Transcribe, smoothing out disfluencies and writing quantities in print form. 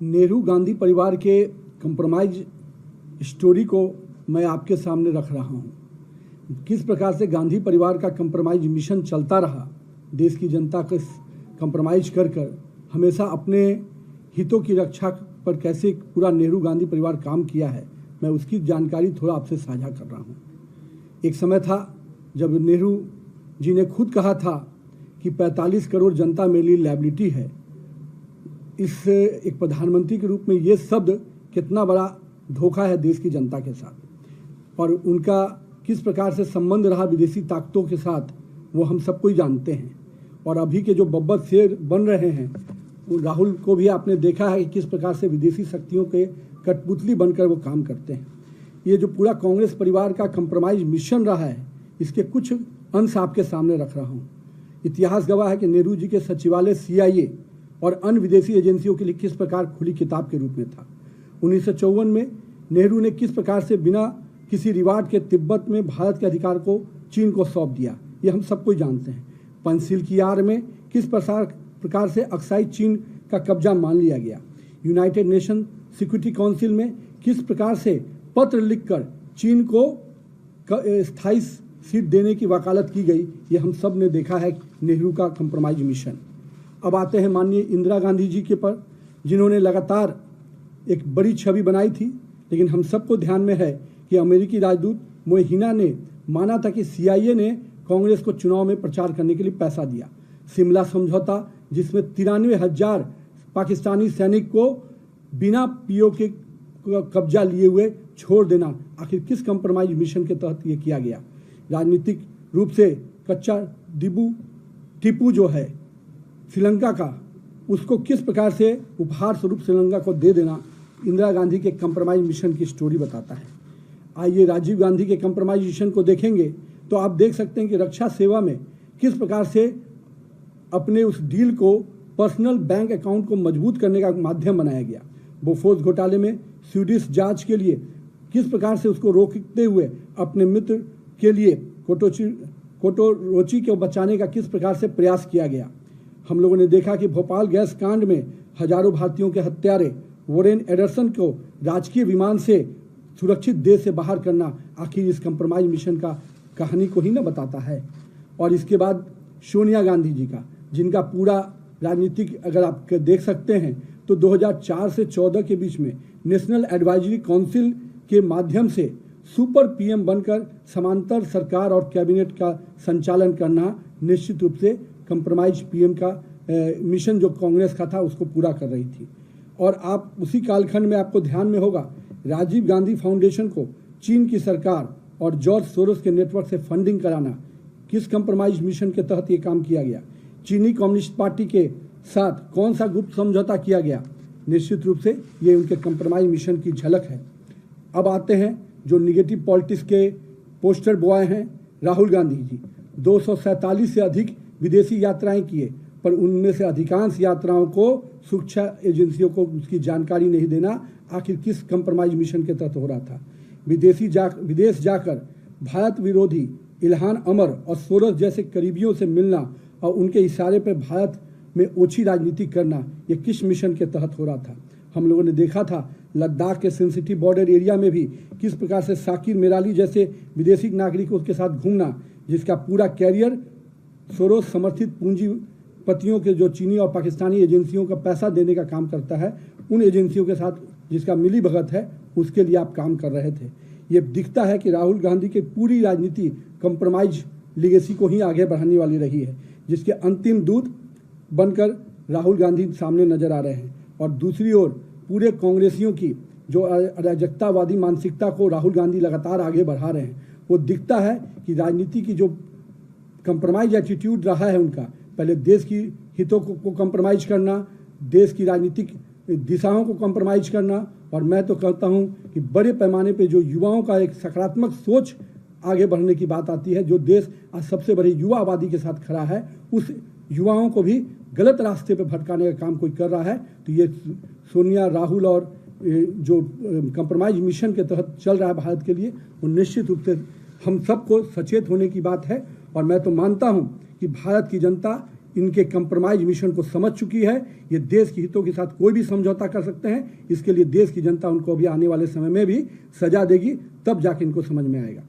नेहरू गांधी परिवार के compromise story को मैं आपके सामने रख रहा हूँ। किस प्रकार से गांधी परिवार का कंप्रोमाइज मिशन चलता रहा, देश की जनता को कंप्रोमाइज कर हमेशा अपने हितों की रक्षा पर कैसे पूरा नेहरू गांधी परिवार काम किया है, मैं उसकी जानकारी थोड़ा आपसे साझा कर रहा हूँ। एक समय था जब नेहरू जी ने खुद कहा था कि 45 करोड़ जनता मेरे लिए लायबिलिटी है। इस एक प्रधानमंत्री के रूप में ये शब्द कितना बड़ा धोखा है देश की जनता के साथ, और उनका किस प्रकार से संबंध रहा विदेशी ताकतों के साथ वो हम सबको ही जानते हैं। और अभी के जो बब्बर शेर बन रहे हैं, राहुल को भी आपने देखा है कि किस प्रकार से विदेशी शक्तियों के कठपुतली बनकर वो काम करते हैं। ये जो पूरा कांग्रेस परिवार का कंप्रोमाइज मिशन रहा है, इसके कुछ अंश आपके सामने रख रहा हूँ। इतिहास गवाह है कि नेहरू जी के सचिवालय CIA और अन्य विदेशी एजेंसियों के लिए किस प्रकार खुली किताब के रूप में था। 1954 में नेहरू ने किस प्रकार से बिना किसी रिवार्ड के तिब्बत में भारत के अधिकार को चीन को सौंप दिया, ये हम सबको जानते हैं। पंचशील की आड़ में किस प्रकार से अक्साई चीन का कब्जा मान लिया गया। यूनाइटेड नेशन सिक्योरिटी काउंसिल में किस प्रकार से पत्र लिखकर चीन को स्थायी सीट देने की वकालत की गई, ये हम सब ने देखा है नेहरू का कंप्रोमाइज मिशन। अब आते हैं माननीय इंदिरा गांधी जी के पर, जिन्होंने लगातार एक बड़ी छवि बनाई थी, लेकिन हम सबको ध्यान में है कि अमेरिकी राजदूत मोहिना ने माना था कि CIA ने कांग्रेस को चुनाव में प्रचार करने के लिए पैसा दिया। शिमला समझौता, जिसमें 93,000 पाकिस्तानी सैनिक को बिना PO के कब्जा लिए हुए छोड़ देना, आखिर किस कंप्रोमाइज मिशन के तहत ये किया गया। राजनीतिक रूप से कच्चा टीपू जो है श्रीलंका का, उसको किस प्रकार से उपहार स्वरूप श्रीलंका को दे देना, इंदिरा गांधी के कंप्रोमाइज मिशन की स्टोरी बताता है। आइए राजीव गांधी के कंप्रोमाइज मिशन को देखेंगे तो आप देख सकते हैं कि रक्षा सेवा में किस प्रकार से अपने उस डील को पर्सनल बैंक अकाउंट को मजबूत करने का माध्यम बनाया गया। बोफोर्स घोटाले में स्वीडिश जांच के लिए किस प्रकार से उसको रोकते हुए अपने मित्र के लिए कोटोरोची को बचाने का किस प्रकार से प्रयास किया गया। हम लोगों ने देखा कि भोपाल गैस कांड में हजारों भारतीयों के हत्यारे वॉरेन एडरसन को राजकीय विमान से सुरक्षित देश से बाहर करना, आखिर इस कंप्रोमाइज मिशन का कहानी को ही न बताता है। और इसके बाद सोनिया गांधी जी का, जिनका पूरा राजनीतिक अगर आप देख सकते हैं तो 2004 से 14 के बीच में नेशनल एडवाइजरी काउंसिल के माध्यम से सुपर PM बनकर समांतर सरकार और कैबिनेट का संचालन करना निश्चित रूप से कंप्रोमाइज PM का मिशन जो कांग्रेस का था उसको पूरा कर रही थी। और आप उसी कालखंड में आपको ध्यान में होगा, राजीव गांधी फाउंडेशन को चीन की सरकार और जॉर्ज सोरोस के नेटवर्क से फंडिंग कराना, किस कंप्रोमाइज मिशन के तहत ये काम किया गया। चीनी कम्युनिस्ट पार्टी के साथ कौन सा गुप्त समझौता किया गया, निश्चित रूप से ये उनके कंप्रोमाइज मिशन की झलक है। अब आते हैं जो निगेटिव पॉलिटिक्स के पोस्टर बॉय हैं, राहुल गांधी जी 247 से अधिक विदेशी यात्राएं किए, पर उनमें से अधिकांश यात्राओं को सुरक्षा एजेंसियों को उसकी जानकारी नहीं देना, आखिर किस कंप्रोमाइज मिशन के तहत हो रहा था। विदेश जाकर भारत विरोधी इल्हान अमर और सोरस जैसे करीबियों से मिलना और उनके इशारे पर भारत में ओछी राजनीति करना, ये किस मिशन के तहत हो रहा था। हम लोगों ने देखा था लद्दाख के सेंसिटिव बॉर्डर एरिया में भी किस प्रकार से साकिर मेराली जैसे विदेशी नागरिकों के साथ घूमना, जिसका पूरा कैरियर सोरोस समर्थित पूंजीपतियों के जो चीनी और पाकिस्तानी एजेंसियों का पैसा देने का काम करता है, उन एजेंसियों के साथ जिसका मिली भगत है, उसके लिए आप काम कर रहे थे। ये दिखता है कि राहुल गांधी की पूरी राजनीति कंप्रोमाइज लीगेसी को ही आगे बढ़ाने वाली रही है, जिसके अंतिम दूत बनकर राहुल गांधी सामने नजर आ रहे हैं। और दूसरी ओर पूरे कांग्रेसियों की जो अराजकतावादी मानसिकता को राहुल गांधी लगातार आगे बढ़ा रहे हैं, वो दिखता है कि राजनीति की जो कंप्रोमाइज एटीट्यूड रहा है उनका, पहले देश की हितों को कंप्रोमाइज करना, देश की राजनीतिक दिशाओं को कंप्रोमाइज करना, और मैं तो कहता हूं कि बड़े पैमाने पे जो युवाओं का एक सकारात्मक सोच आगे बढ़ने की बात आती है, जो देश आज सबसे बड़ी युवा आबादी के साथ खड़ा है, उस युवाओं को भी गलत रास्ते पे भटकाने का काम कोई कर रहा है, तो ये सोनिया, राहुल और जो कंप्रोमाइज मिशन के तहत चल रहा है भारत के लिए, वो निश्चित रूप से हम सबको सचेत होने की बात है। और मैं तो मानता हूं कि भारत की जनता इनके कंप्रोमाइज मिशन को समझ चुकी है। ये देश के हितों के साथ कोई भी समझौता कर सकते हैं। इसके लिए देश की जनता उनको अभी आने वाले समय में भी सजा देगी, तब जाके इनको समझ में आएगा।